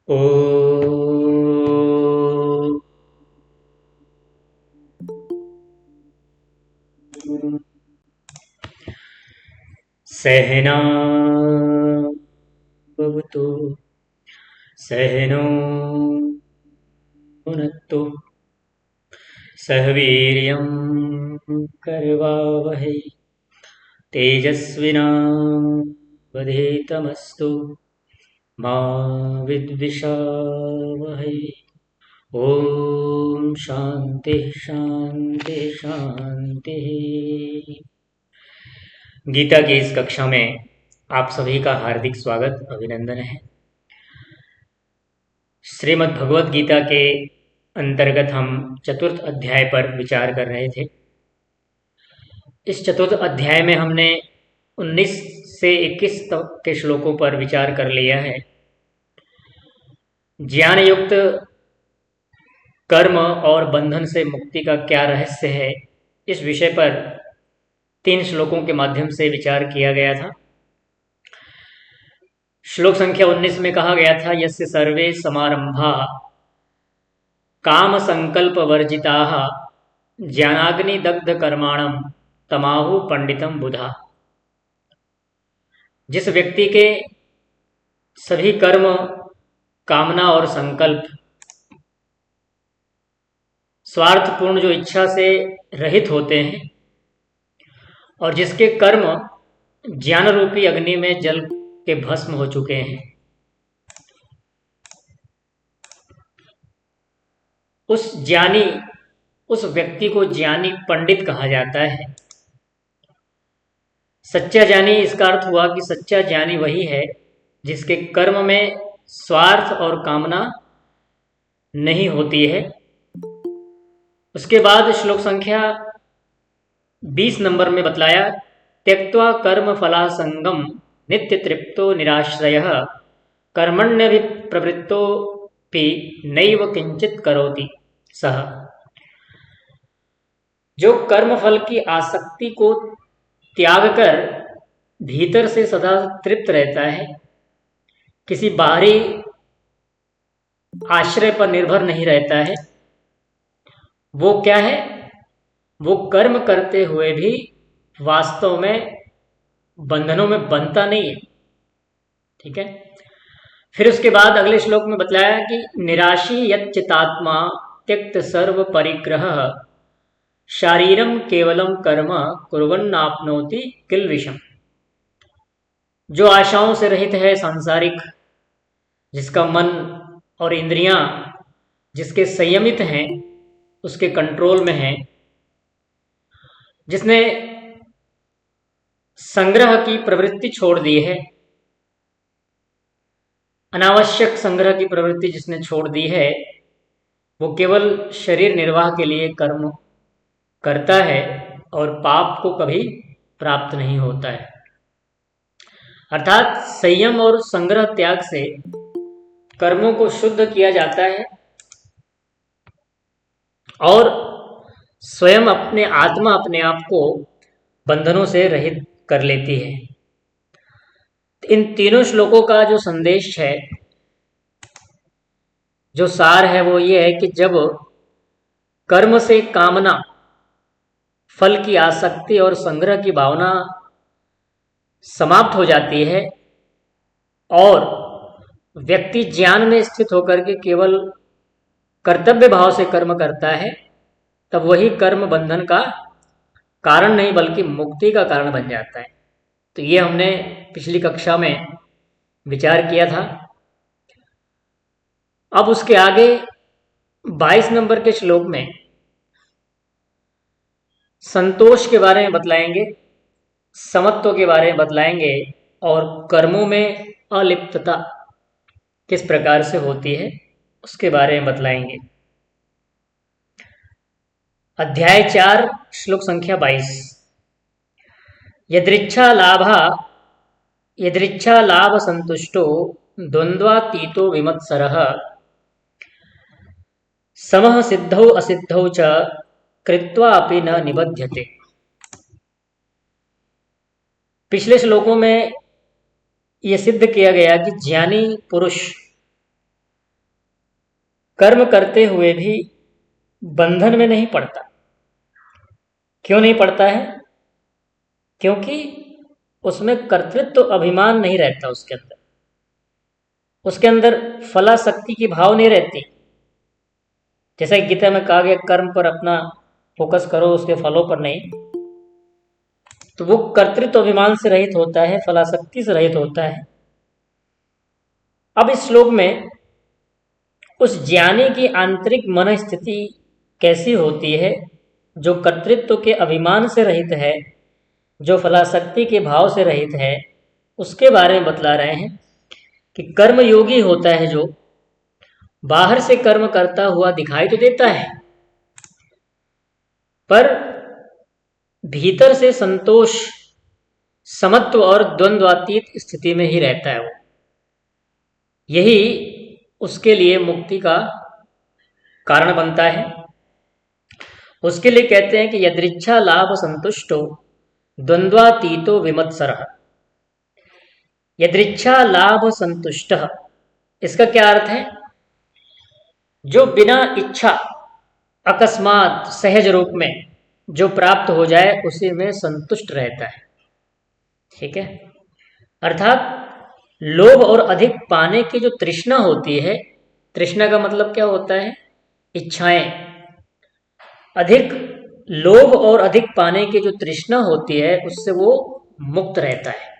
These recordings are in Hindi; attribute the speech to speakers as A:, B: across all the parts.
A: ॐ सहना भवतु सहनौ भुनक्तु सह वीर्यं करवावहै तेजस्विनावधीतमस्तु मा विद्विषावहै। ओम शांति शांति शांति। गीता की इस कक्षा में आप सभी का हार्दिक स्वागत अभिनंदन है। श्रीमद् भगवत गीता के अंतर्गत हम चतुर्थ अध्याय पर विचार कर रहे थे। इस चतुर्थ अध्याय में हमने 19 से 21 तक के श्लोकों पर विचार कर लिया है। ज्ञान युक्त कर्म और बंधन से मुक्ति का क्या रहस्य है, इस विषय पर 3 श्लोकों के माध्यम से विचार किया गया था। श्लोक संख्या 19 में कहा गया था, यस्य सर्वे समारंभा काम संकल्प वर्जिताः ज्ञानाग्नि दग्ध कर्माणम तमाहु पंडितम बुधा। जिस व्यक्ति के सभी कर्म, कामना और संकल्प स्वार्थपूर्ण जो इच्छा से रहित होते हैं और जिसके कर्म ज्ञान रूपी अग्नि में जल के भस्म हो चुके हैं, उस व्यक्ति को ज्ञानी पंडित कहा जाता है। सच्चा ज्ञानी इसका अर्थ हुआ कि सच्चा ज्ञानी वही है जिसके कर्म में स्वार्थ और कामना नहीं होती है। उसके बाद श्लोक संख्या 20 नंबर में बतलाया, त्यक्त्वा कर्म फलासंगम नित्य तृप्तो निराश्रयः कर्मण्यभिप्रवृत्तोऽपि नैव किंचित करोति सः। जो कर्म फल की आसक्ति को त्याग कर भीतर से सदा तृप्त रहता है, किसी बाहरी आश्रय पर निर्भर नहीं रहता है, वो क्या है? वो कर्म करते हुए भी वास्तव में बंधनों में बंधता नहीं है। ठीक है। फिर उसके बाद अगले श्लोक में बतलाया कि निराशी यच्चितात्मा त्यक्त सर्व परिग्रह शारीरम केवलम कर्म कुर्वन्नाप्नोति किल्बिषम्। जो आशाओं से रहित है, सांसारिक, जिसका मन और इंद्रियां जिसके संयमित हैं, उसके कंट्रोल में हैं, जिसने संग्रह की प्रवृत्ति छोड़ दी है, अनावश्यक संग्रह की प्रवृत्ति जिसने छोड़ दी है, वो केवल शरीर निर्वाह के लिए कर्म करता है और पाप को कभी प्राप्त नहीं होता है। अर्थात संयम और संग्रह त्याग से कर्मों को शुद्ध किया जाता है और स्वयं आत्मा अपने आप को बंधनों से रहित कर लेती है। इन तीनों श्लोकों का जो संदेश है, जो सार है, वो ये है कि जब कर्म से कामना, फल की आसक्ति और संग्रह की भावना समाप्त हो जाती है और व्यक्ति ज्ञान में स्थित होकर के केवल कर्तव्य भाव से कर्म करता है, तब वही कर्म बंधन का कारण नहीं बल्कि मुक्ति का कारण बन जाता है। तो ये हमने पिछली कक्षा में विचार किया था। अब उसके आगे 22 नंबर के श्लोक में संतोष के बारे में बतलाएंगे, समत्व के बारे में बतलाएंगे और कर्मों में अलिप्तता किस प्रकार से होती है उसके बारे में बतलाएंगे। अध्याय 4 श्लोक संख्या 22, यदृच्छा लाभ संतुष्टो द्वंद्वातीतो विमत्सरः समः सिद्धौ असिद्धौ च कृत्वा अपि न निबध्यते। पिछले श्लोकों में यह सिद्ध किया गया कि ज्ञानी पुरुष कर्म करते हुए भी बंधन में नहीं पड़ता। क्यों नहीं पड़ता है? क्योंकि उसमें कर्तृत्व तो अभिमान नहीं रहता उसके अंदर फलाशक्ति की भाव नहीं रहती। जैसा कि गीता में कहा गया, कर्म पर अपना फोकस करो, उसके फलों पर नहीं। तो वो कर्तृत्व अभिमान से रहित होता है, फलाशक्ति से रहित होता है। अब इस श्लोक में उस ज्ञानी की आंतरिक मन स्थिति कैसी होती है, जो कर्तृत्व के अभिमान से रहित है, जो फलाशक्ति के भाव से रहित है, उसके बारे में बतला रहे हैं कि कर्मयोगी होता है जो बाहर से कर्म करता हुआ दिखाई तो देता है, पर भीतर से संतोष, समत्व और द्वंद्वातीत स्थिति में ही रहता है। वो यही उसके लिए मुक्ति का कारण बनता है। उसके लिए कहते हैं कि यदृच्छा लाभ संतुष्टो द्वंद्वातीतो विमत्सरः। यदृच्छा लाभ संतुष्ट, इसका क्या अर्थ है? जो बिना इच्छा अकस्मात सहज रूप में जो प्राप्त हो जाए उसी में संतुष्ट रहता है। ठीक है? अर्थात लोभ और अधिक पाने की जो तृष्णा होती है, तृष्णा का मतलब क्या होता है? इच्छाएं। अधिक लोभ और अधिक पाने की जो तृष्णा होती है उससे वो मुक्त रहता है।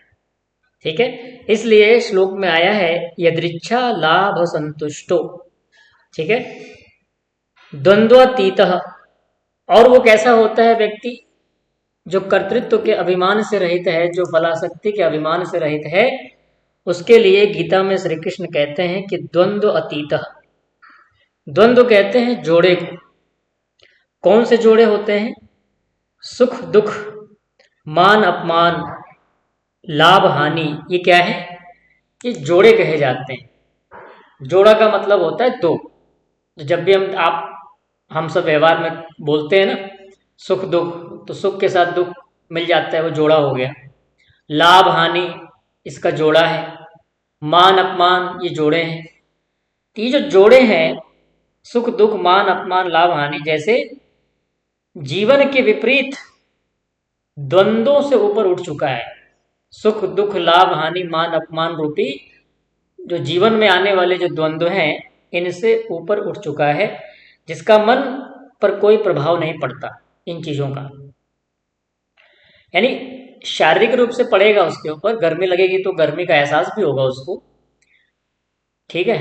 A: ठीक है? इसलिए श्लोक में आया है यदृच्छा लाभ संतुष्टो। ठीक है? द्वंद्वातीतः। और वो कैसा होता है व्यक्ति? जो कर्तृत्व के अभिमान से रहित है, जो फलाशक्ति के अभिमान से रहित है, उसके लिए गीता में श्री कृष्ण कहते हैं कि द्वंद्व अतीतः। द्वंद्व कहते हैं जोड़े को। कौन से जोड़े होते हैं? सुख दुख, मान अपमान, लाभ हानि, ये क्या है? ये जोड़े कहे जाते हैं। जोड़ा का मतलब होता है दो। तो जब भी हम सब व्यवहार में बोलते हैं ना, सुख दुख, तो सुख के साथ दुख मिल जाता है, वो जोड़ा हो गया। लाभ हानि इसका जोड़ा है। मान अपमान ये जोड़े हैं। तो ये जो जोड़े हैं, सुख दुख मान अपमान लाभ हानि, जैसे जीवन के विपरीत द्वंद्वों से ऊपर उठ चुका है। सुख दुख लाभ हानि मान अपमान रूपी जो जीवन में आने वाले जो द्वंद्व हैं, इनसे ऊपर उठ चुका है, जिसका मन पर कोई प्रभाव नहीं पड़ता इन चीजों का। यानी शारीरिक रूप से पड़ेगा उसके ऊपर, गर्मी लगेगी तो गर्मी का एहसास भी होगा उसको। ठीक है?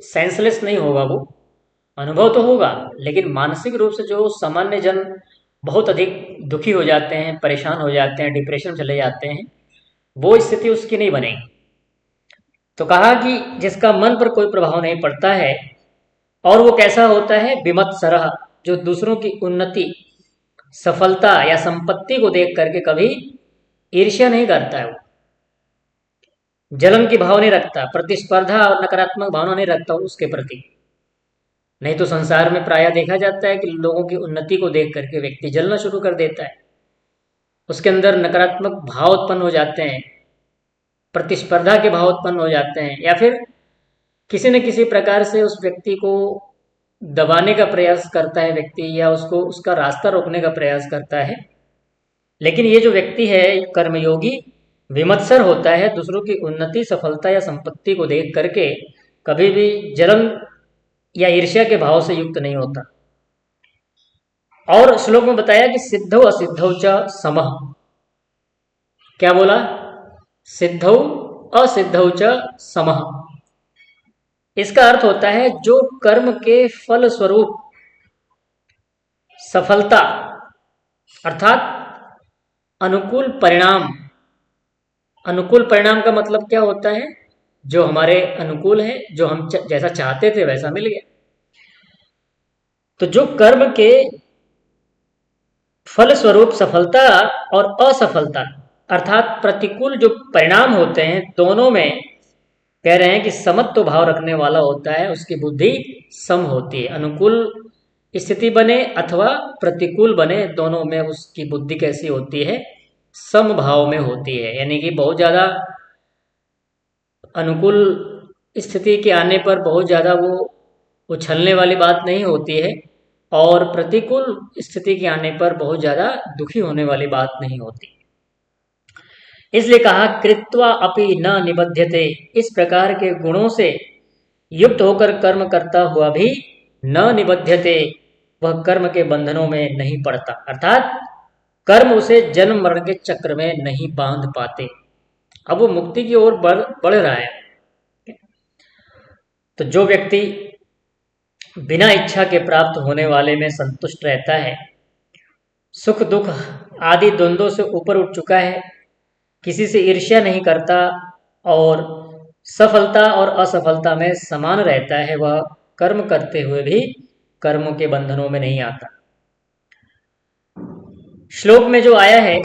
A: सेंसलेस नहीं होगा वो, अनुभव तो होगा, लेकिन मानसिक रूप से जो सामान्य जन बहुत अधिक दुखी हो जाते हैं, परेशान हो जाते हैं, डिप्रेशन में चले जाते हैं, वो स्थिति उसकी नहीं बनेगी। तो कहा कि जिसका मन पर कोई प्रभाव नहीं पड़ता है, और वो कैसा होता है? विमत्सरः, जो दूसरों की उन्नति, सफलता या संपत्ति को देख करके कभी ईर्ष्या नहीं करता है। वो जलन की भाव नहीं रखता, प्रतिस्पर्धा और नकारात्मक भावना नहीं रखता उसके प्रति। नहीं तो संसार में प्रायः देखा जाता है कि लोगों की उन्नति को देख करके व्यक्ति जलना शुरू कर देता है, उसके अंदर नकारात्मक भाव उत्पन्न हो जाते हैं, प्रतिस्पर्धा के भाव उत्पन्न हो जाते हैं, या फिर किसी न किसी प्रकार से उस व्यक्ति को दबाने का प्रयास करता है व्यक्ति, या उसको उसका रास्ता रोकने का प्रयास करता है। लेकिन ये जो व्यक्ति है कर्मयोगी, विमत्सर होता है, दूसरों की उन्नति, सफलता या संपत्ति को देख करके कभी भी जलन या ईर्ष्या के भाव से युक्त नहीं होता। और श्लोक में बताया कि सिद्धौ असिद्धौ च समः। क्या बोला? सिद्धौ असिद्धौ च समः। इसका अर्थ होता है जो कर्म के फल स्वरूप सफलता अर्थात अनुकूल परिणाम, अनुकूल परिणाम का मतलब क्या होता है? जो हमारे अनुकूल है, जो हम जैसा चाहते थे वैसा मिल गया। तो जो कर्म के फल स्वरूप सफलता और असफलता अर्थात प्रतिकूल जो परिणाम होते हैं, दोनों में कह रहे हैं कि समत्व भाव रखने वाला होता है, उसकी बुद्धि सम होती है। अनुकूल स्थिति बने अथवा प्रतिकूल बने, दोनों में उसकी बुद्धि कैसी होती है? सम भाव में होती है। यानी कि बहुत ज़्यादा अनुकूल स्थिति के आने पर बहुत ज़्यादा वो उछलने वाली बात नहीं होती है, और प्रतिकूल स्थिति के आने पर बहुत ज़्यादा दुखी होने वाली बात नहीं होती। इसलिए कहा कृत्वा अपि न निबध्यते, इस प्रकार के गुणों से युक्त होकर कर्म करता हुआ भी न निबध्यते, वह कर्म के बंधनों में नहीं पड़ता, अर्थात कर्म उसे जन्म मरण के चक्र में नहीं बांध पाते। अब वो मुक्ति की ओर बढ़ रहा है। तो जो व्यक्ति बिना इच्छा के प्राप्त होने वाले में संतुष्ट रहता है, सुख दुख आदि द्वंद्वों से ऊपर उठ चुका है, किसी से ईर्ष्या नहीं करता और सफलता और असफलता में समान रहता है, वह कर्म करते हुए भी कर्मों के बंधनों में नहीं आता। श्लोक में जो आया है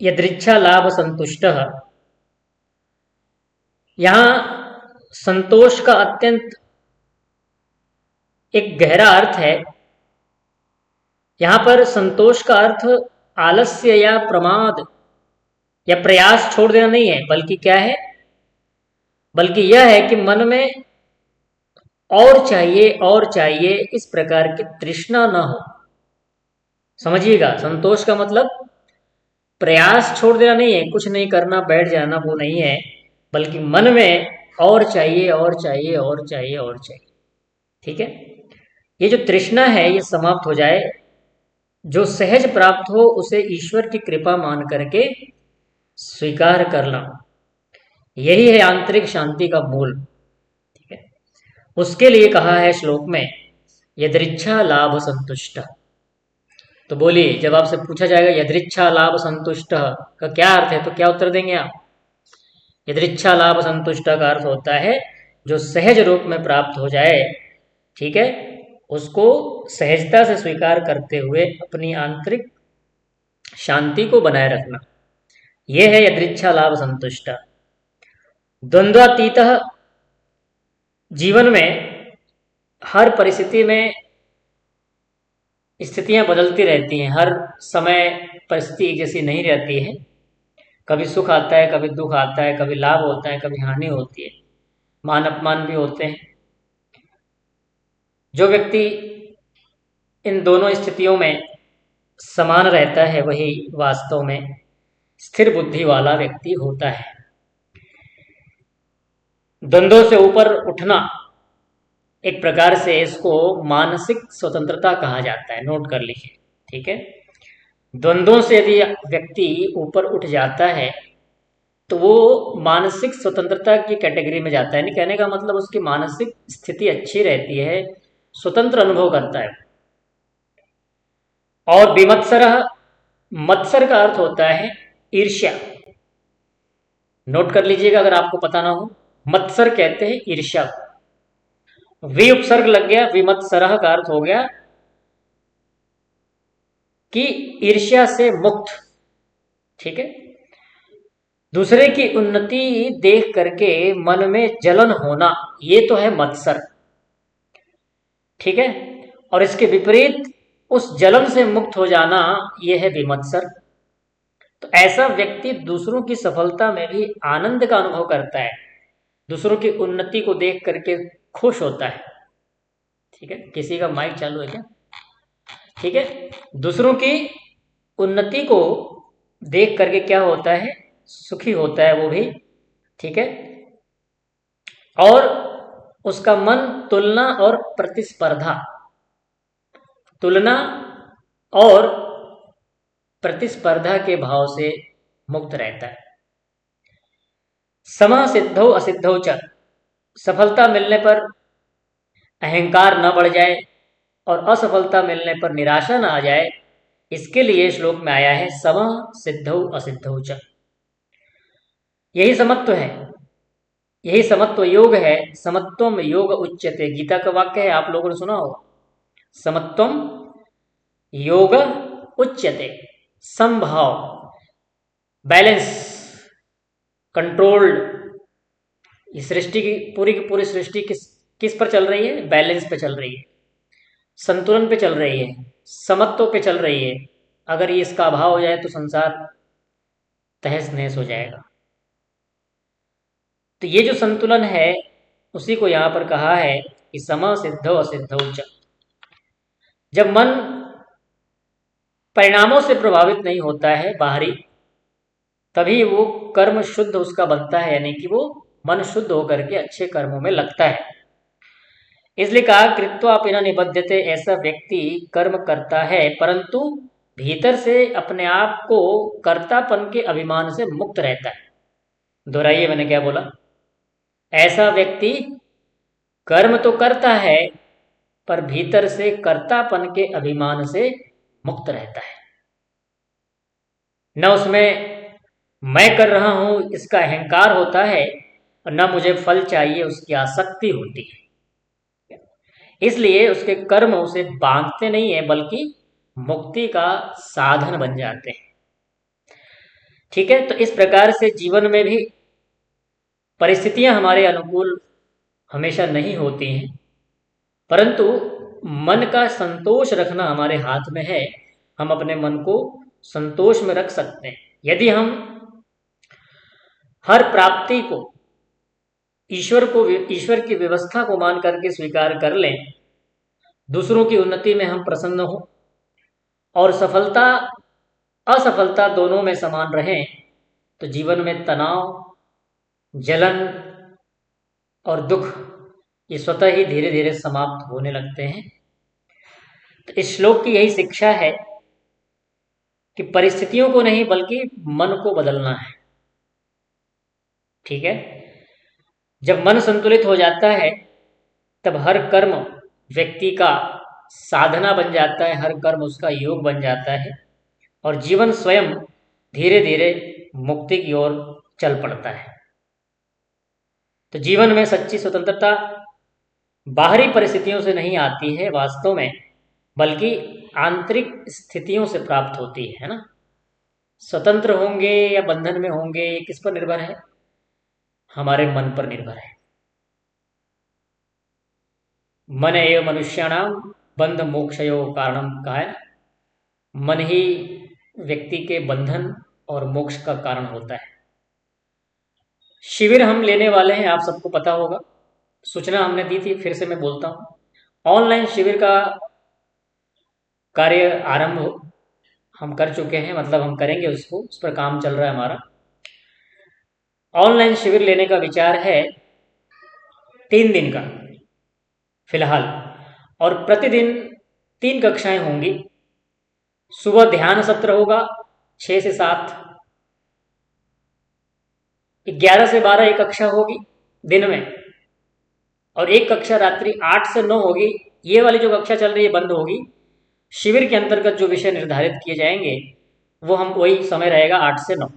A: यदृच्छा लाभ संतुष्ट, यहां संतोष का अत्यंत एक गहरा अर्थ है। यहां पर संतोष का अर्थ आलस्य या प्रमाद या प्रयास छोड़ देना नहीं है, बल्कि क्या है, बल्कि यह है कि मन में और चाहिए और चाहिए इस प्रकार की तृष्णा न हो। समझिएगा, संतोष का मतलब प्रयास छोड़ देना नहीं है, कुछ नहीं करना बैठ जाना, वो नहीं है, बल्कि मन में और चाहिए और चाहिए और चाहिए और चाहिए। ठीक है, ये जो तृष्णा है ये समाप्त हो जाए, जो सहज प्राप्त हो उसे ईश्वर की कृपा मान करके स्वीकार करना, यही है आंतरिक शांति का मूल। ठीक है, उसके लिए कहा है श्लोक में यदृच्छा लाभ संतुष्ट। तो बोलिए, जब आपसे पूछा जाएगा यदृच्छा लाभ संतुष्ट का क्या अर्थ है, तो क्या उत्तर देंगे आप? यदृच्छा लाभ संतुष्ट का अर्थ होता है जो सहज रूप में प्राप्त हो जाए, ठीक है, उसको सहजता से स्वीकार करते हुए अपनी आंतरिक शांति को बनाए रखना, यह है यदृच्छा लाभ संतुष्ट। द्वंद्वातीत, जीवन में हर परिस्थिति में स्थितियां बदलती रहती हैं, हर समय परिस्थिति एक जैसी नहीं रहती है। कभी सुख आता है, कभी दुख आता है, कभी लाभ होता है, कभी हानि होती है, मान अपमान भी होते हैं। जो व्यक्ति इन दोनों स्थितियों में समान रहता है वही वास्तव में स्थिर बुद्धि वाला व्यक्ति होता है। द्वंद्वों से ऊपर उठना, एक प्रकार से इसको मानसिक स्वतंत्रता कहा जाता है, नोट कर लीजिए। ठीक है, द्वंद्वों से यदि व्यक्ति ऊपर उठ जाता है तो वो मानसिक स्वतंत्रता की कैटेगरी में जाता है। नहीं, कहने का मतलब उसकी मानसिक स्थिति अच्छी रहती है, स्वतंत्र अनुभव करता है। और विमत्सर, मत्सर का अर्थ होता है ईर्ष्या। नोट कर लीजिएगा अगर आपको पता ना हो, मत्सर कहते हैं ईर्ष्या। वि उपसर्ग लग गया, विमत्सर का अर्थ हो गया कि ईर्ष्या से मुक्त। ठीक है, दूसरे की उन्नति देख करके मन में जलन होना, ये तो है मत्सर। ठीक है, और इसके विपरीत उस जलन से मुक्त हो जाना, यह है विमत्सर। तो ऐसा व्यक्ति दूसरों की सफलता में भी आनंद का अनुभव करता है, दूसरों की उन्नति को देख करके खुश होता है। ठीक है, किसी का माइक चालू है क्या? ठीक है, दूसरों की उन्नति को देख करके क्या होता है, सुखी होता है वो भी। ठीक है, और उसका मन तुलना और प्रतिस्पर्धा, तुलना और प्रतिस्पर्धा के भाव से मुक्त रहता है। सम सिद्धौ असिद्धौ च, सफलता मिलने पर अहंकार न बढ़ जाए और असफलता मिलने पर निराशा न आ जाए, इसके लिए श्लोक में आया है सम सिद्धौ असिद्धौ च। यही समत्व है, यही समत्व योग है। समत्वम योग उच्यते, गीता का वाक्य है, आप लोगों ने सुना होगा, समत्वम योग उच्यते। समभाव, बैलेंस, कंट्रोल्ड। सृष्टि की पूरी सृष्टि किस किस पर चल रही है? बैलेंस पे चल रही है, संतुलन पे चल रही है, समत्व पे चल रही है। अगर ये इसका अभाव हो जाए तो संसार तहस नहस हो जाएगा। तो ये जो संतुलन है उसी को यहाँ पर कहा है कि सम सिद्धौ असिद्धौ च। जब मन परिणामों से प्रभावित नहीं होता है बाहरी, तभी वो कर्म शुद्ध उसका बनता है, यानी कि वो मन शुद्ध होकर के अच्छे कर्मों में लगता है। इसलिए कहा कृत्वा पिन निबध्यते, ऐसा व्यक्ति कर्म करता है परंतु भीतर से अपने आप को कर्तापन के अभिमान से मुक्त रहता है। दोहराइए, मैंने क्या बोला? ऐसा व्यक्ति कर्म तो करता है पर भीतर से कर्तापन के अभिमान से मुक्त रहता है। न उसमें मैं कर रहा हूं इसका अहंकार होता है और न मुझे फल चाहिए उसकी आसक्ति होती है। इसलिए उसके कर्म उसे बांधते नहीं है बल्कि मुक्ति का साधन बन जाते हैं। ठीक है, तो इस प्रकार से जीवन में भी परिस्थितियां हमारे अनुकूल हमेशा नहीं होती हैं, परंतु मन का संतोष रखना हमारे हाथ में है। हम अपने मन को संतोष में रख सकते हैं यदि हम हर प्राप्ति को ईश्वर की व्यवस्था को मान करके स्वीकार कर लें, दूसरों की उन्नति में हम प्रसन्न हों और सफलता असफलता दोनों में समान रहें, तो जीवन में तनाव, जलन और दुख ये स्वतः ही धीरे धीरे समाप्त होने लगते हैं। तो इस श्लोक की यही शिक्षा है कि परिस्थितियों को नहीं बल्कि मन को बदलना है। ठीक है, जब मन संतुलित हो जाता है तब हर कर्म व्यक्ति का साधना बन जाता है, हर कर्म उसका योग बन जाता है और जीवन स्वयं धीरे धीरे मुक्ति की ओर चल पड़ता है। तो जीवन में सच्ची स्वतंत्रता बाहरी परिस्थितियों से नहीं आती है वास्तव में, बल्कि आंतरिक स्थितियों से प्राप्त होती है ना। स्वतंत्र होंगे या बंधन में होंगे ये किस पर निर्भर है? हमारे मन पर निर्भर है। मन एव मनुष्याणाम बंध मोक्षयो कारणम कहा है। मन ही व्यक्ति के बंधन और मोक्ष का कारण होता है। शिविर हम लेने वाले हैं, आप सबको पता होगा, सूचना हमने दी थी, फिर से मैं बोलता हूँ। ऑनलाइन शिविर का कार्य आरंभ हम कर चुके हैं, मतलब हम करेंगे उसको, उस पर काम चल रहा है हमारा। ऑनलाइन शिविर लेने का विचार है 3 दिन का फिलहाल, और प्रतिदिन 3 कक्षाएं होंगी। सुबह ध्यान सत्र होगा 6 से 7, 11 से 12 एक कक्षा होगी दिन में, और एक कक्षा रात्रि 8 से 9 होगी। ये वाली जो कक्षा चल रही है बंद होगी। शिविर के अंतर्गत जो विषय निर्धारित किए जाएंगे वो हम वही समय रहेगा 8 से 9।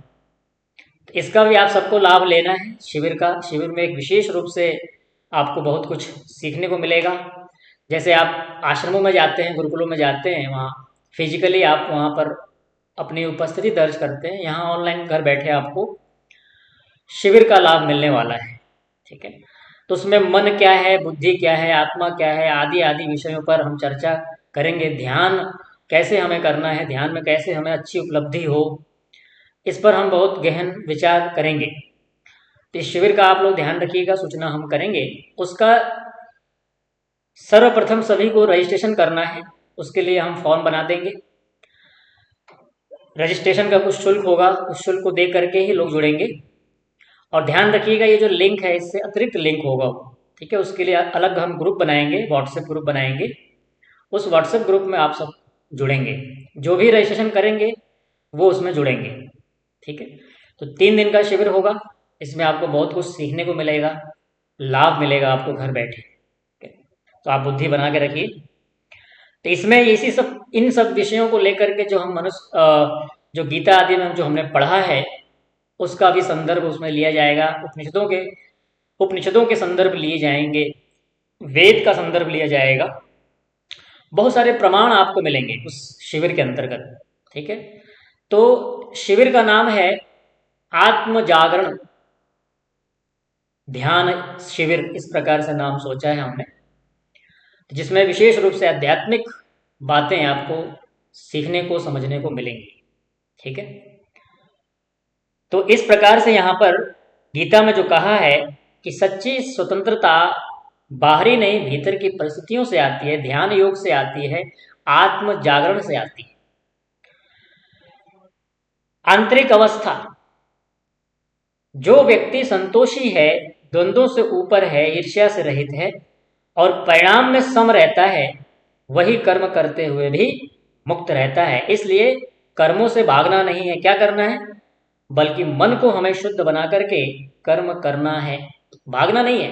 A: तो इसका भी आप सबको लाभ लेना है शिविर का। शिविर में एक विशेष रूप से आपको बहुत कुछ सीखने को मिलेगा। जैसे आप आश्रमों में जाते हैं, गुरुकुलों में जाते हैं, वहाँ फिजिकली आप वहाँ पर अपनी उपस्थिति दर्ज करते हैं, यहाँ ऑनलाइन घर बैठे आपको शिविर का लाभ मिलने वाला है। ठीक है, तो उसमें मन क्या है, बुद्धि क्या है, आत्मा क्या है, आदि आदि विषयों पर हम चर्चा करेंगे। ध्यान कैसे हमें करना है, ध्यान में कैसे हमें अच्छी उपलब्धि हो, इस पर हम बहुत गहन विचार करेंगे। तो इस शिविर का आप लोग ध्यान रखिएगा, सूचना हम करेंगे। उसका सर्वप्रथम सभी को रजिस्ट्रेशन करना है, उसके लिए हम फॉर्म बना देंगे। रजिस्ट्रेशन का कुछ शुल्क होगा, उस शुल्क को दे करके ही लोग जुड़ेंगे। और ध्यान रखिएगा ये जो लिंक है इससे अतिरिक्त लिंक होगा। ठीक है, उसके लिए अलग हम ग्रुप बनाएंगे, व्हाट्सएप ग्रुप बनाएंगे। उस व्हाट्सएप ग्रुप में आप सब जुड़ेंगे, जो भी रजिस्ट्रेशन करेंगे वो उसमें जुड़ेंगे। ठीक है, तो 3 दिन का शिविर होगा, इसमें आपको बहुत कुछ सीखने को मिलेगा, लाभ मिलेगा आपको घर बैठे। तो आप बुद्धि बना के रखिए। तो इसमें इसी सब इन सब विषयों को लेकर के जो हम मनुष्य जो गीता आदि में जो हमने पढ़ा है उसका भी संदर्भ उसमें लिया जाएगा। उपनिषदों के संदर्भ लिए जाएंगे, वेद का संदर्भ लिया जाएगा। बहुत सारे प्रमाण आपको मिलेंगे उस शिविर के अंतर्गत। ठीक है, तो शिविर का नाम है आत्म जागरण ध्यान शिविर, इस प्रकार से नाम सोचा है हमने, जिसमें विशेष रूप से आध्यात्मिक बातें आपको सीखने को समझने को मिलेंगी। ठीक है, तो इस प्रकार से यहाँ पर गीता में जो कहा है कि सच्ची स्वतंत्रता बाहरी नहीं, भीतर की परिस्थितियों से आती है, ध्यान योग से आती है, आत्म जागरण से आती है। आंतरिक अवस्था, जो व्यक्ति संतोषी है, द्वंद्वों से ऊपर है, ईर्ष्या से रहित है और परिणाम में सम रहता है, वही कर्म करते हुए भी मुक्त रहता है। इसलिए कर्मों से भागना नहीं है, क्या करना है, बल्कि मन को हमें शुद्ध बना करके कर्म करना है, भागना नहीं है।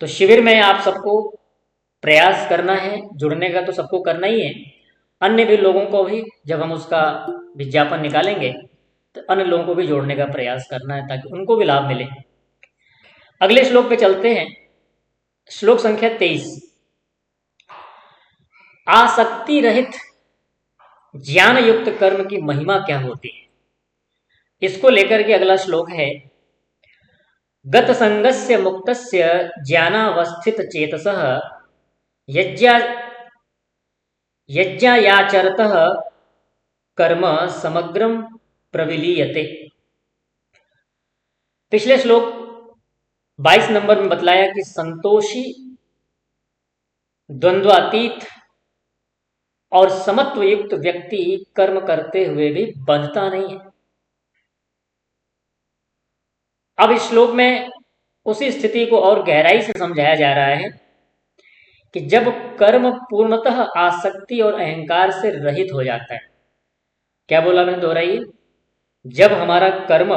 A: तो शिविर में आप सबको प्रयास करना है, जुड़ने का तो सबको करना ही है। अन्य भी लोगों को भी जब हम उसका विज्ञापन निकालेंगे तो अन्य लोगों को भी जोड़ने का प्रयास करना है ताकि उनको भी लाभ मिले। अगले श्लोक पे चलते हैं। श्लोक संख्या 23। आसक्ति रहित ज्ञान युक्त कर्म की महिमा क्या होती है, इसको लेकर के अगला श्लोक है। गत संगस्य मुक्तस्य ज्ञानावस्थित चेतसः यज्ञायाचरतः कर्म समग्रम प्रविलीयते। पिछले श्लोक 22 नंबर में बतलाया कि संतोषी, द्वंद्वातीत और समत्व युक्त व्यक्ति कर्म करते हुए भी बंधता नहीं है। अब इस श्लोक में उसी स्थिति को और गहराई से समझाया जा रहा है कि जब कर्म पूर्णतः आसक्ति और अहंकार से रहित हो जाता है। क्या बोला मैंने, दोहराइए। जब हमारा कर्म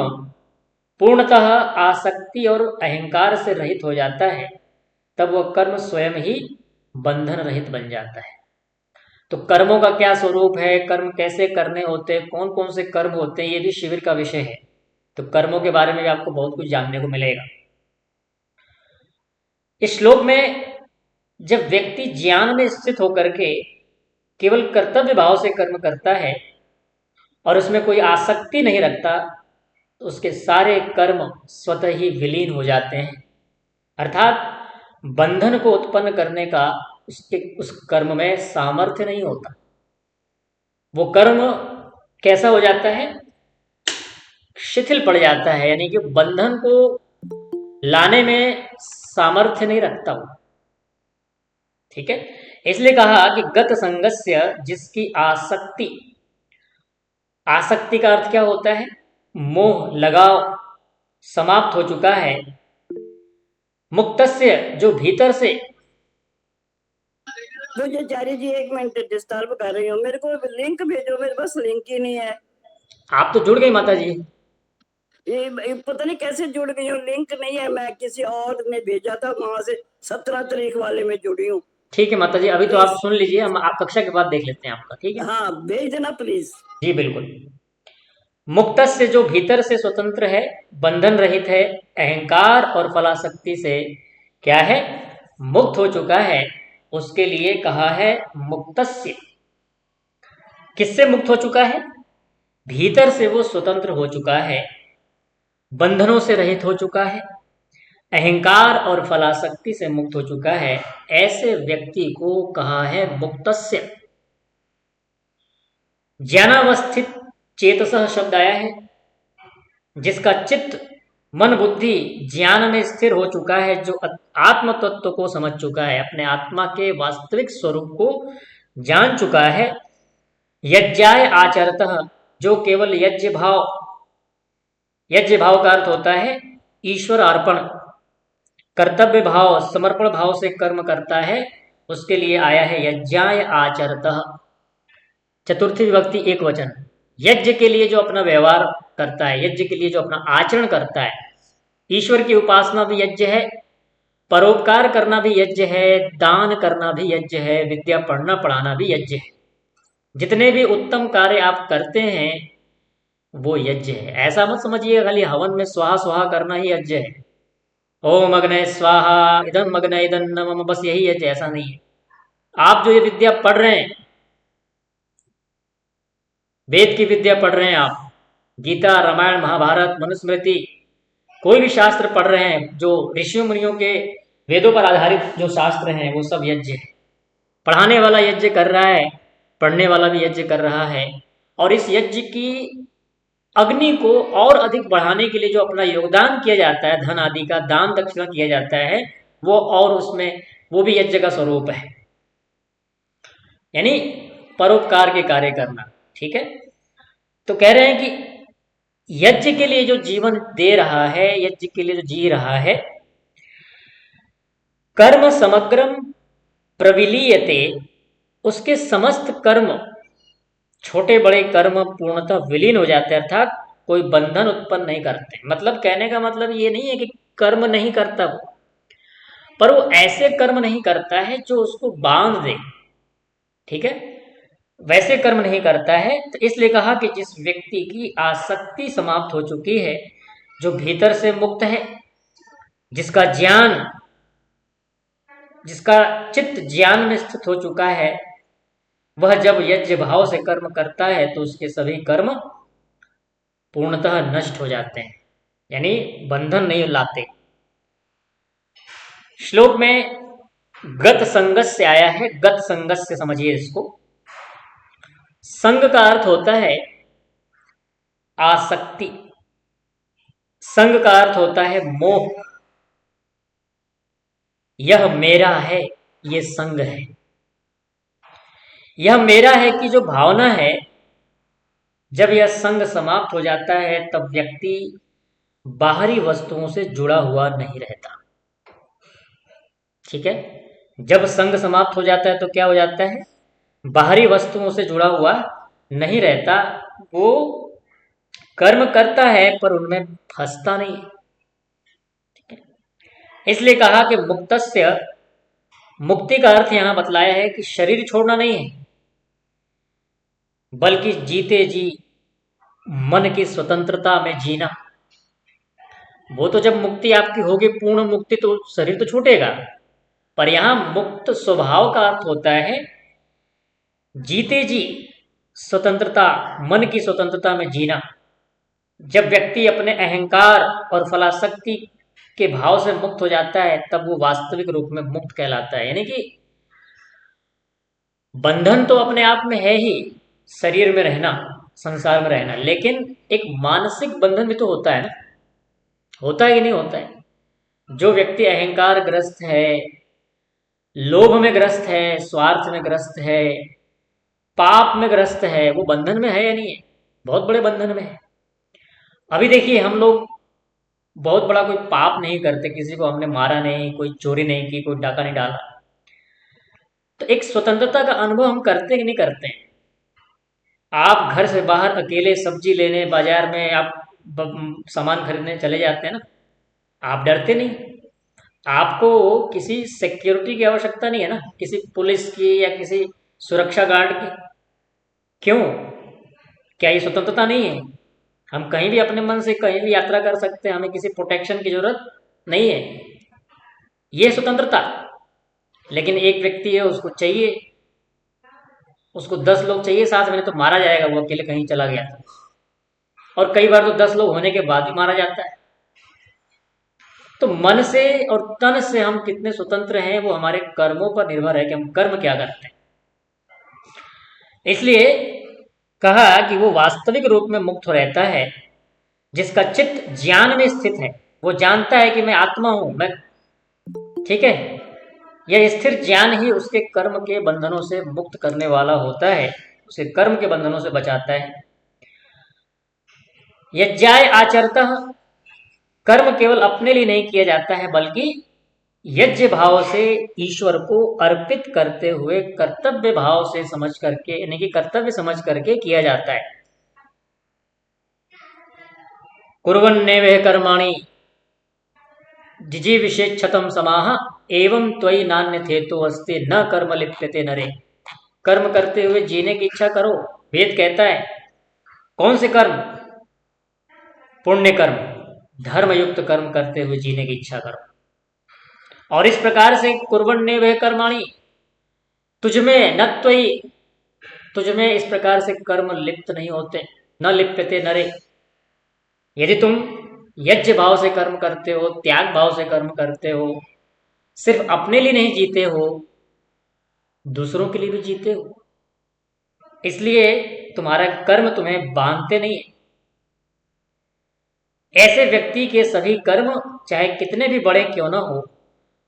A: पूर्णतः आसक्ति और अहंकार से रहित हो जाता है, तब वह कर्म स्वयं ही बंधन रहित बन जाता है। तो कर्मों का क्या स्वरूप है, कर्म कैसे करने होते हैं, कौन कौन से कर्म होते हैं, ये भी शिविर का विषय है। तो कर्मों के बारे में भी आपको बहुत कुछ जानने को मिलेगा। इस श्लोक में जब व्यक्ति ज्ञान में स्थित होकर के केवल कर्तव्य भाव से कर्म करता है और उसमें कोई आसक्ति नहीं रखता, तो उसके सारे कर्म स्वतः ही विलीन हो जाते हैं। अर्थात बंधन को उत्पन्न करने का उस कर्म में सामर्थ्य नहीं होता। वो कर्म कैसा हो जाता है, शिथिल पड़ जाता है, यानी कि बंधन को लाने में सामर्थ्य नहीं रखता वो। ठीक है, इसलिए कहा कि गत संगस्य, जिसकी आसक्ति, आसक्ति का अर्थ क्या होता है, मोह, लगाव समाप्त हो चुका है। मुक्तस्य, जो भीतर से।
B: मुझे चारी जी 1 मिनट डिस्टर्ब कर रही हूँ, मेरे को लिंक भेजो, मेरे पास लिंक ही नहीं है।
A: आप तो जुड़ गई माता जी।
B: ये पता नहीं कैसे जुड़ गई हूँ, लिंक नहीं है, मैं किसी और ने भेजा था, वहां से 17 तारीख वाले में जुड़ी हूँ।
A: ठीक है माता जी, अभी तो आप सुन लीजिए, हम आप कक्षा के बाद देख लेते हैं आपका, ठीक है।
B: हाँ, भेज देना प्लीज।
A: जी बिल्कुल। मुक्तस्य, जो भीतर से स्वतंत्र है, बंधन रहित है, अहंकार और फलासक्ति से क्या है, मुक्त हो चुका है, उसके लिए कहा है मुक्तस्य। किससे मुक्त हो चुका है, भीतर से वो स्वतंत्र हो चुका है, बंधनों से रहित हो चुका है, अहंकार और फलासक्ति से मुक्त हो चुका है, ऐसे व्यक्ति को कहा है मुक्तस्य। ज्ञानावस्थित चेतसः शब्द आया है, जिसका चित्त, मन, बुद्धि ज्ञान में स्थिर हो चुका है, जो आत्म तत्व को समझ चुका है, अपने आत्मा के वास्तविक स्वरूप को जान चुका है। यज्ञाय आचरतः, जो केवल यज्ञ भाव का अर्थ होता है ईश्वर अर्पण, कर्तव्य भाव, समर्पण भाव से कर्म करता है, उसके लिए आया है यज्ञाय आचरतः। चतुर्थी विभक्ति एक वचन। यज्ञ के लिए जो अपना व्यवहार करता है, यज्ञ के लिए जो अपना आचरण करता है, ईश्वर की उपासना भी यज्ञ है, परोपकार करना भी यज्ञ है, दान करना भी यज्ञ है, विद्या पढ़ना पढ़ाना भी यज्ञ है। जितने भी उत्तम कार्य आप करते हैं वो यज्ञ है। ऐसा मत समझिए खाली हवन में स्वाहा स्वाहा करना ही यज्ञ है, ओम अग्नय स्वाहा इदम अग्नय इदम नमः, बस यही यज्ञ, ऐसा नहीं है। आप जो ये विद्या पढ़ रहे हैं, वेद की विद्या पढ़ रहे हैं आप, गीता, रामायण, महाभारत, मनुस्मृति, कोई भी शास्त्र पढ़ रहे हैं, जो ऋषियों मुनियों के वेदों पर आधारित जो शास्त्र हैं, वो सब यज्ञ है। पढ़ाने वाला यज्ञ कर रहा है, पढ़ने वाला भी यज्ञ कर रहा है, और इस यज्ञ की अग्नि को और अधिक बढ़ाने के लिए जो अपना योगदान किया जाता है, धन आदि का दान दक्षिणा किया जाता है, वो और उसमें वो भी यज्ञ का स्वरूप है, यानी परोपकार के कार्य करना। ठीक है, तो कह रहे हैं कि यज्ञ के लिए जो जीवन दे रहा है, यज्ञ के लिए जो जी रहा है, कर्म समग्रम प्रविलीयते, उसके समस्त कर्म, छोटे बड़े कर्म पूर्णतः विलीन हो जाते हैं, अर्थात कोई बंधन उत्पन्न नहीं करते। मतलब कहने का मतलब ये नहीं है कि कर्म नहीं करता वो, पर वो ऐसे कर्म नहीं करता है जो उसको बांध दे। ठीक है, वैसे कर्म नहीं करता है। तो इसलिए कहा कि जिस व्यक्ति की आसक्ति समाप्त हो चुकी है, जो भीतर से मुक्त है, जिसका ज्ञान, जिसका चित्त ज्ञान में स्थित हो चुका है, वह जब यज्ञ भाव से कर्म करता है तो उसके सभी कर्म पूर्णतः नष्ट हो जाते हैं, यानी बंधन नहीं लाते। श्लोक में गत संगत से आया है, गत संगत से समझिए इसको। संग का अर्थ होता है आसक्ति, संग का अर्थ होता है मोह। यह मेरा है, ये संग है। यह मेरा है कि जो भावना है, जब यह संग समाप्त हो जाता है तब व्यक्ति बाहरी वस्तुओं से जुड़ा हुआ नहीं रहता। ठीक है, जब संग समाप्त हो जाता है तो क्या हो जाता है, बाहरी वस्तुओं से जुड़ा हुआ नहीं रहता। वो कर्म करता है पर उनमें फंसता नहीं है। ठीक है, इसलिए कहा कि मुक्तस्य, मुक्ति का अर्थ यहां बतलाया है कि शरीर छोड़ना नहीं है, बल्कि जीते जी मन की स्वतंत्रता में जीना। वो तो जब मुक्ति आपकी होगी, पूर्ण मुक्ति, तो शरीर तो छूटेगा, पर यहां मुक्त स्वभाव का अर्थ होता है जीते जी स्वतंत्रता, मन की स्वतंत्रता में जीना। जब व्यक्ति अपने अहंकार और फलाशक्ति के भाव से मुक्त हो जाता है तब वो वास्तविक रूप में मुक्त कहलाता है। यानी कि बंधन तो अपने आप में है ही, शरीर में रहना, संसार में रहना, लेकिन एक मानसिक बंधन भी तो होता है ना, होता है कि नहीं होता है। जो व्यक्ति अहंकार ग्रस्त है, लोभ में ग्रस्त है, स्वार्थ में ग्रस्त है, पाप में ग्रस्त है, वो बंधन में है या नहीं है, बहुत बड़े बंधन में है। अभी देखिए, हम लोग बहुत बड़ा कोई पाप नहीं करते, किसी को हमने मारा नहीं, कोई चोरी नहीं की, कोई डाका नहीं डाला, तो एक स्वतंत्रता का अनुभव हम करते कि नहीं करते हैं। आप घर से बाहर अकेले सब्जी लेने बाजार में आप सामान खरीदने चले जाते हैं ना, आप डरते नहीं, आपको किसी सिक्योरिटी की आवश्यकता नहीं है ना, किसी पुलिस की या किसी सुरक्षा गार्ड की। क्यों? क्या ये स्वतंत्रता नहीं है? हम कहीं भी अपने मन से कहीं भी यात्रा कर सकते हैं, हमें किसी प्रोटेक्शन की जरूरत नहीं है, ये स्वतंत्रता। लेकिन एक व्यक्ति है, उसको चाहिए, उसको 10 लोग चाहिए साथ में, तो मारा जाएगा, वो अकेले कहीं चला गया था। और कई बार तो 10 लोग होने के बाद भी मारा जाता है। तो मन से और तन से हम कितने स्वतंत्र हैं वो हमारे कर्मों पर निर्भर है कि हम कर्म क्या करते हैं। इसलिए कहा कि वो वास्तविक रूप में मुक्त हो रहता है जिसका चित्त ज्ञान में स्थित है। वो जानता है कि मैं आत्मा हूं, मैं, ठीक है, यह स्थिर ज्ञान ही उसके कर्म के बंधनों से मुक्त करने वाला होता है, उसे कर्म के बंधनों से बचाता है। यज्ञाय आचरता, कर्म केवल अपने लिए नहीं किया जाता है, बल्कि यज्ञ भाव से ईश्वर को अर्पित करते हुए कर्तव्य भाव से समझ करके, यानी कि कर्तव्य समझ करके किया जाता है। कुर्वन्नेवह कर्माणि जिजीविषेच्छतं समाह एवं त्वयि नान्यथेतो अस्ति न कर्म लिप्यते नरे। कर्म करते हुए जीने की इच्छा करो, वेद कहता है। कौन से कर्म? पुण्य कर्म, धर्मयुक्त कर्म करते हुए जीने की इच्छा करो। और इस प्रकार से कुर्वन्नेवह कर्माणि, तुझमें न त्वयि, तुझमें इस प्रकार से कर्म लिप्त नहीं होते, न लिप्यते नरे। यदि तुम यज्ञ भाव से कर्म करते हो, त्याग भाव से कर्म करते हो, सिर्फ अपने लिए नहीं जीते हो, दूसरों के लिए भी जीते हो, इसलिए तुम्हारा कर्म तुम्हें बांधते नहीं है। ऐसे व्यक्ति के सभी कर्म चाहे कितने भी बड़े क्यों ना हो,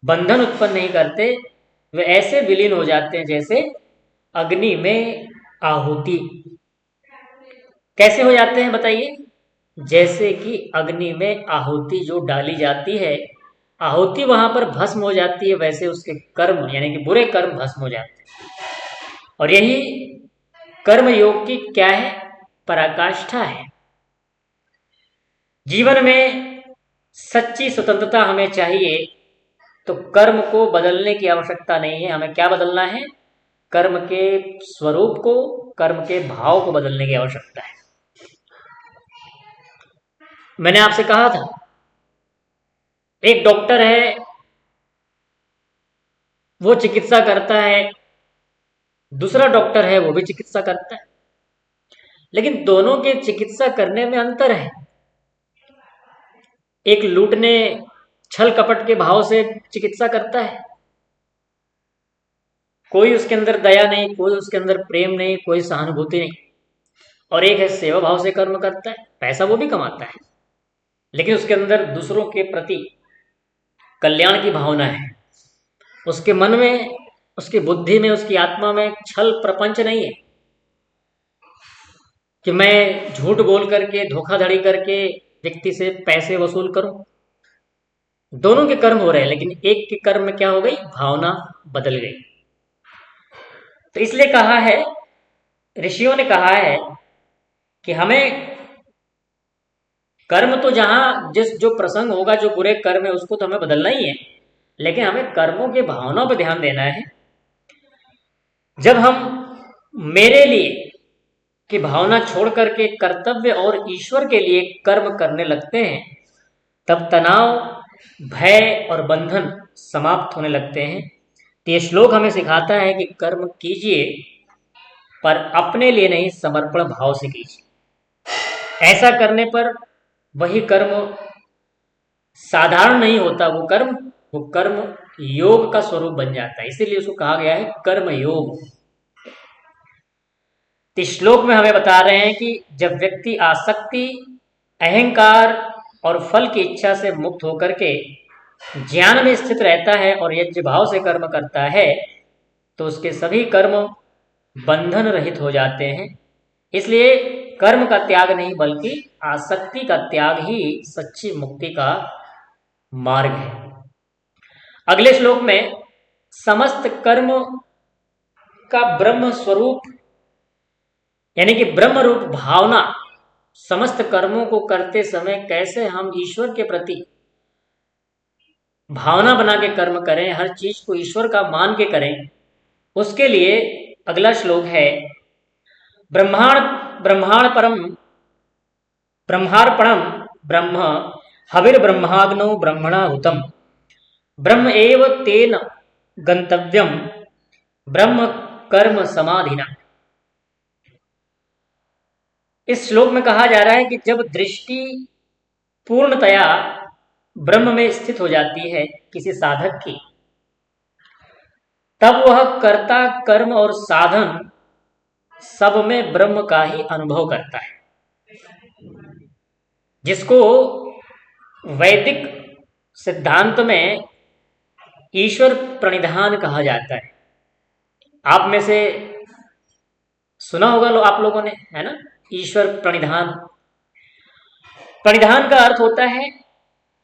A: बंधन उत्पन्न नहीं करते, वे ऐसे विलीन हो जाते हैं जैसे अग्नि में आहुति। कैसे हो जाते हैं बताइए? जैसे कि अग्नि में आहुति जो डाली जाती है, आहुति वहां पर भस्म हो जाती है, वैसे उसके कर्म यानी कि बुरे कर्म भस्म हो जाते हैं। और यही कर्म योग की क्या है? पराकाष्ठा है। जीवन में सच्ची स्वतंत्रता हमें चाहिए, तो कर्म को बदलने की आवश्यकता नहीं है। हमें क्या बदलना है? कर्म के स्वरूप को, कर्म के भाव को बदलने की आवश्यकता है। मैंने आपसे कहा था, एक डॉक्टर है, वो चिकित्सा करता है, दूसरा डॉक्टर है, वो भी चिकित्सा करता है, लेकिन दोनों के चिकित्सा करने में अंतर है। एक लूटने, छल कपट के भाव से चिकित्सा करता है, कोई उसके अंदर दया नहीं, कोई उसके अंदर प्रेम नहीं, कोई सहानुभूति नहीं। और एक है सेवा भाव से कर्म करता है, पैसा वो भी कमाता है, लेकिन उसके अंदर दूसरों के प्रति कल्याण की भावना है। उसके मन में, उसकी बुद्धि में, उसकी आत्मा में छल प्रपंच नहीं है कि मैं झूठ बोल करके, धोखाधड़ी करके व्यक्ति से पैसे वसूल करूं। दोनों के कर्म हो रहे हैं, लेकिन एक के कर्म में क्या हो गई? भावना बदल गई। तो इसलिए कहा है, ऋषियों ने कहा है कि हमें कर्म तो जहां जिस जो प्रसंग होगा, जो बुरे कर्म है, उसको तो हमें बदलना ही है, लेकिन हमें कर्मों की भावनाओं पर ध्यान देना है। जब हम मेरे लिए की भावना छोड़ करके कर्तव्य और ईश्वर के लिए कर्म करने लगते हैं, तब तनाव, भय और बंधन समाप्त होने लगते हैं। तो ये श्लोक हमें सिखाता है कि कर्म कीजिए, पर अपने लिए नहीं, समर्पण भाव से कीजिए। ऐसा करने पर वही कर्म साधारण नहीं होता, वो कर्म योग का स्वरूप बन जाता है। इसीलिए उसको कहा गया है कर्म योग। इस श्लोक में हमें बता रहे हैं कि जब व्यक्ति आसक्ति, अहंकार और फल की इच्छा से मुक्त होकर के ज्ञान में स्थित रहता है और यज्ञ भाव से कर्म करता है, तो उसके सभी कर्म बंधन रहित हो जाते हैं। इसलिए कर्म का त्याग नहीं, बल्कि आसक्ति का त्याग ही सच्ची मुक्ति का मार्ग है। अगले श्लोक में समस्त कर्म का ब्रह्म स्वरूप यानी कि ब्रह्म रूप भावना, समस्त कर्मों को करते समय कैसे हम ईश्वर के प्रति भावना बना के कर्म करें, हर चीज को ईश्वर का मान के करें, उसके लिए अगला श्लोक है ब्रह्माण ब्रह्माण परम ब्रह्मार्पणम ब्रह्म हविर्ब्रह्माग्नौ ब्रह्मणा हुतम ब्रह्म एव तेन गंतव्यम ब्रह्म कर्म समाधिना। इस श्लोक में कहा जा रहा है कि जब दृष्टि पूर्णतया ब्रह्म में स्थित हो जाती है किसी साधक की, तब वह कर्ता, कर्म और साधन सब में ब्रह्म का ही अनुभव करता है, जिसको वैदिक सिद्धांत में ईश्वर प्रणिधान कहा जाता है। आप में से सुना होगा आप लोगों ने, है ना, ईश्वर प्रणिधान। प्रणिधान का अर्थ होता है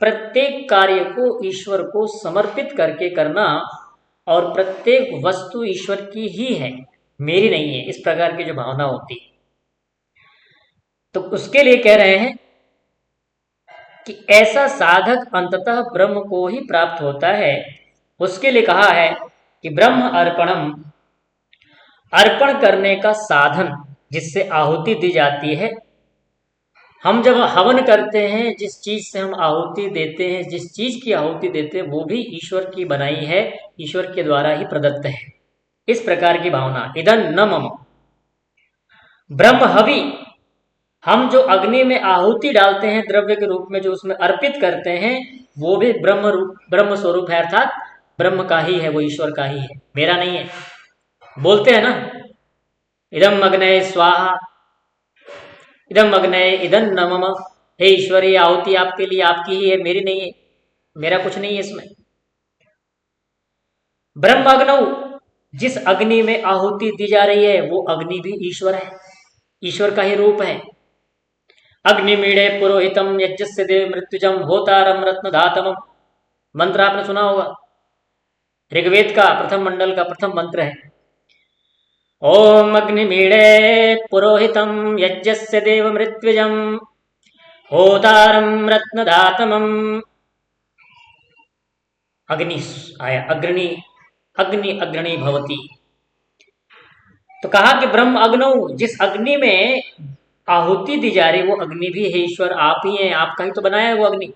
A: प्रत्येक कार्य को ईश्वर को समर्पित करके करना, और प्रत्येक वस्तु ईश्वर की ही है, मेरी नहीं है, इस प्रकार की जो भावना होती है। तो उसके लिए कह रहे हैं कि ऐसा साधक अंततः ब्रह्म को ही प्राप्त होता है। उसके लिए कहा है कि ब्रह्म अर्पणम, अर्पण करने का साधन जिससे आहुति दी जाती है। हम जब हवन करते हैं, जिस चीज से हम आहुति देते हैं, जिस चीज की आहुति देते हैं, वो भी ईश्वर की बनाई है, ईश्वर के द्वारा ही प्रदत्त है। इस प्रकार की भावना, इदं न मम ब्रह्म हवि, हम जो अग्नि में आहुति डालते हैं द्रव्य के रूप में, जो उसमें अर्पित करते हैं, वो भी ब्रह्म स्वरूप है, अर्थात ब्रह्म का ही है, वो ईश्वर का ही है, मेरा नहीं है। बोलते हैं ना, इदम अग्नये स्वाहा, इदम अग्नये इदं न मम, हे ईश्वर, ये आहुति आपके लिए, आपकी ही है, मेरी नहीं है, मेरा कुछ नहीं है इसमें। ब्रह्माग्नौ, जिस अग्नि में आहुति दी जा रही है वो अग्नि भी ईश्वर है, ईश्वर का ही रूप है। अग्निमीड़े पुरोहितम यज्ञस्य देव मृत्युजम होतारम रत्न धातम, मंत्र आपने सुना होगा, ऋग्वेद का प्रथम मंडल का प्रथम मंत्र है। ओम अग्निमीड़े पुरोहितम यज्ञस्य देव मृत्युजम होतारम रत्न धातमम। अग्नि आया, अग्नि अग्नि अग्रणी भवती। तो कहा कि ब्रह्म अग्नौ, जिस अग्नि में आहुति दी जा रही वो अग्नि भी है ईश्वर, आप ही हैं, आपका ही तो बनाया है वो अग्नि।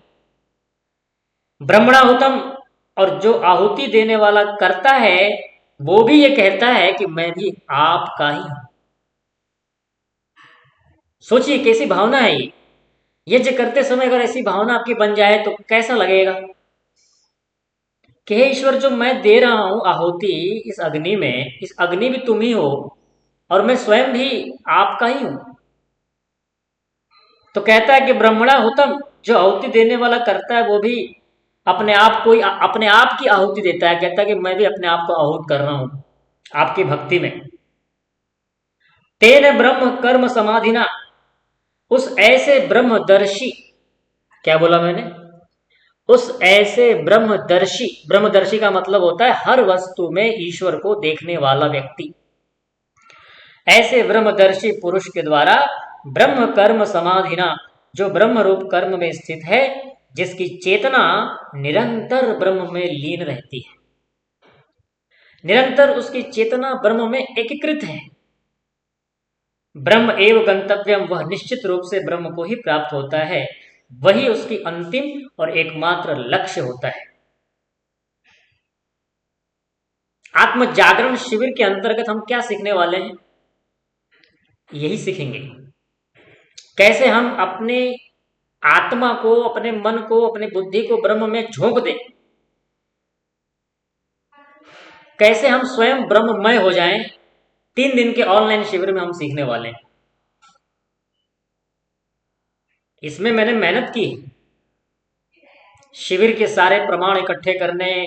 A: ब्रह्मणाहुतम, और जो आहुति देने वाला करता है वो भी ये कहता है कि मैं भी आपका ही हूं। सोचिए कैसी भावना है ये। यज्ञ करते समय अगर ऐसी भावना आपकी बन जाए तो कैसा लगेगा कि हे ईश्वर, जो मैं दे रहा हूं आहुति इस अग्नि में, इस अग्नि भी तुम ही हो और मैं स्वयं भी आपका ही हूं। तो कहता है कि ब्रह्मणाहुतम, जो आहुति देने वाला करता है वो भी अपने आप की आहुति देता है, कहता है कि मैं भी अपने आप को आहूत कर रहा हूं आपकी भक्ति में। तेन ब्रह्म कर्म समाधिना, उस ऐसे ब्रह्मदर्शी, क्या बोला मैंने, उस ऐसे ब्रह्मदर्शी, ब्रह्मदर्शी का मतलब होता है हर वस्तु में ईश्वर को देखने वाला व्यक्ति। ऐसे ब्रह्मदर्शी पुरुष के द्वारा ब्रह्म कर्म समाधिना, जो ब्रह्म रूप कर्म में स्थित है, जिसकी चेतना निरंतर ब्रह्म में लीन रहती है, निरंतर उसकी चेतना ब्रह्म में एकीकृत है। ब्रह्म एव गंतव्यम, वह निश्चित रूप से ब्रह्म को ही प्राप्त होता है, वही उसकी अंतिम और एकमात्र लक्ष्य होता है। आत्म जागरण शिविर के अंतर्गत हम क्या सीखने वाले हैं, यही सीखेंगे कैसे हम अपने आत्मा को, अपने मन को, अपनी बुद्धि को ब्रह्म में झोंक दें, कैसे हम स्वयं ब्रह्ममय हो जाएं। 3 दिन के ऑनलाइन शिविर में हम सीखने वाले हैं। इसमें मैंने मेहनत की, शिविर के सारे प्रमाण इकट्ठे करने,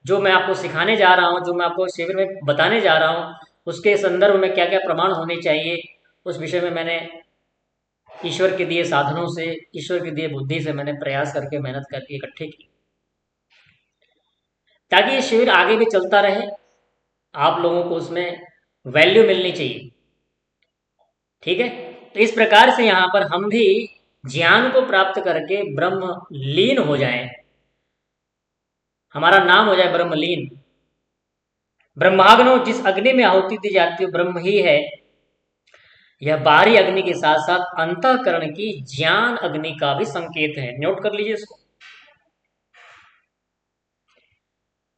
A: जो मैं आपको सिखाने जा रहा हूं, जो मैं आपको शिविर में बताने जा रहा हूं, उसके संदर्भ में क्या क्या प्रमाण होने चाहिए, उस विषय में मैंने ईश्वर के दिए साधनों से, ईश्वर के दिए बुद्धि से मैंने प्रयास करके, मेहनत करके इकट्ठे की, ताकि ये शिविर आगे भी चलता रहे, आप लोगों को उसमें वैल्यू मिलनी चाहिए। ठीक है, तो इस प्रकार से यहां पर हम भी ज्ञान को प्राप्त करके ब्रह्म लीन हो जाएं, हमारा नाम हो जाए ब्रह्मलीन। ब्रह्माग्नो, जिस अग्नि में आहुति दी जाती है ब्रह्म ही है। यह बाहरी अग्नि के साथ साथ अंतःकरण की ज्ञान अग्नि का भी संकेत है, नोट कर लीजिए इसको।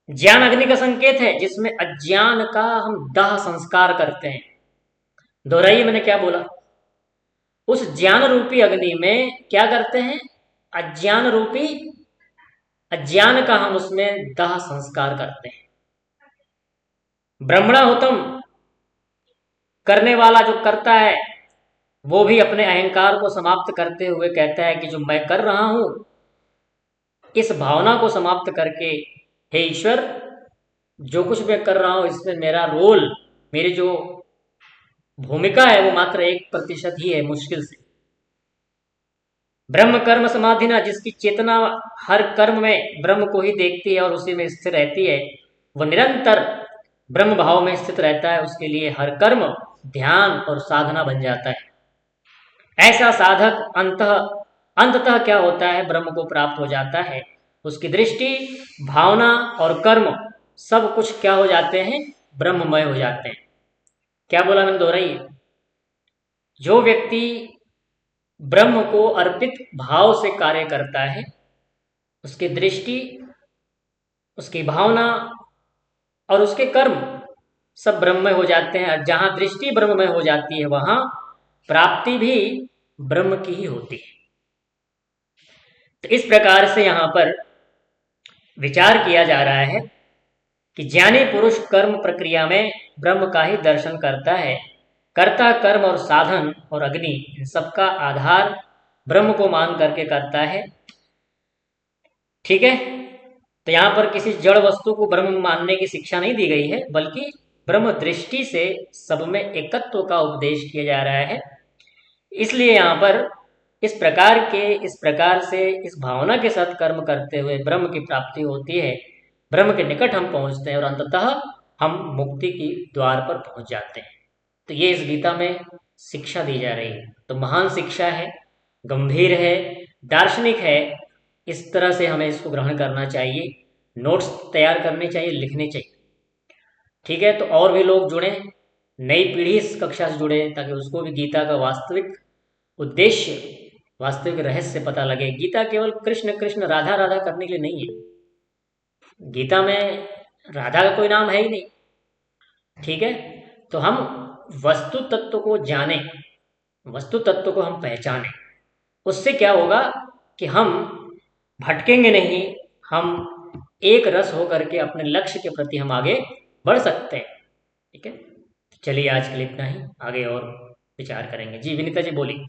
A: ज्ञान अग्नि का संकेत है, जिसमें अज्ञान का हम दाह संस्कार करते हैं। दोहराइए मैंने क्या बोला, उस ज्ञान रूपी अग्नि में क्या करते हैं, अज्ञान रूपी, अज्ञान का हम उसमें दाह संस्कार करते हैं। ब्रह्मणाहुतम, करने वाला जो करता है वो भी अपने अहंकार को समाप्त करते हुए कहता है कि जो मैं कर रहा हूं, इस भावना को समाप्त करके, हे ईश्वर, जो कुछ मैं कर रहा हूं इसमें मेरा रोल, मेरी जो भूमिका है वो मात्र 1% ही है, मुश्किल से। ब्रह्म कर्म समाधिना, जिसकी चेतना हर कर्म में ब्रह्म को ही देखती है और उसी में स्थिर रहती है, वह निरंतर ब्रह्म भाव में स्थित रहता है, उसके लिए हर कर्म ध्यान और साधना बन जाता है। ऐसा साधक अंततः क्या होता है, ब्रह्म को प्राप्त हो जाता है। उसकी दृष्टि, भावना और कर्म सब कुछ क्या हो जाते हैं, ब्रह्ममय हो जाते हैं। क्या बोला मैंने, दोहराइए। जो व्यक्ति ब्रह्म को अर्पित भाव से कार्य करता है, उसकी दृष्टि, उसकी भावना और उसके कर्म सब ब्रह्ममय हो जाते हैं। और जहां दृष्टि ब्रह्ममय हो जाती है वहां प्राप्ति भी ब्रह्म की ही होती है। तो इस प्रकार से यहां पर विचार किया जा रहा है कि ज्ञानी पुरुष कर्म प्रक्रिया में ब्रह्म का ही दर्शन करता है। कर्ता, कर्म और साधन और अग्नि, इन सबका आधार ब्रह्म को मान करके करता है। ठीक है, तो यहाँ पर किसी जड़ वस्तु को ब्रह्म मानने की शिक्षा नहीं दी गई है, बल्कि ब्रह्म दृष्टि से सब में एकत्व का उपदेश किया जा रहा है। इसलिए यहाँ पर इस प्रकार से इस भावना के साथ कर्म करते हुए ब्रह्म की प्राप्ति होती है, ब्रह्म के निकट हम पहुंचते हैं और अंततः हम मुक्ति की द्वार पर पहुंच जाते हैं। तो ये इस गीता में शिक्षा दी जा रही है। तो महान शिक्षा है, गंभीर है, दार्शनिक है। इस तरह से हमें इसको ग्रहण करना चाहिए, नोट्स तैयार करने चाहिए, लिखने चाहिए। ठीक है, तो और भी लोग जुड़े, नई पीढ़ी इस कक्षा से जुड़े, ताकि उसको भी गीता का वास्तविक उद्देश्य, वास्तविक रहस्य पता लगे। गीता केवल कृष्ण कृष्ण राधा राधा करने के लिए नहीं है। गीता में राधा का कोई नाम है ही नहीं। ठीक है, तो हम वस्तु तत्व को जाने, वस्तु तत्व को हम पहचाने। उससे क्या होगा कि हम भटकेंगे नहीं, हम एक रस होकर के अपने लक्ष्य के प्रति हम आगे बढ़ सकते हैं। ठीक है, चलिए आज के लिए इतना ही, आगे और विचार करेंगे। जी विनीता जी बोलिए।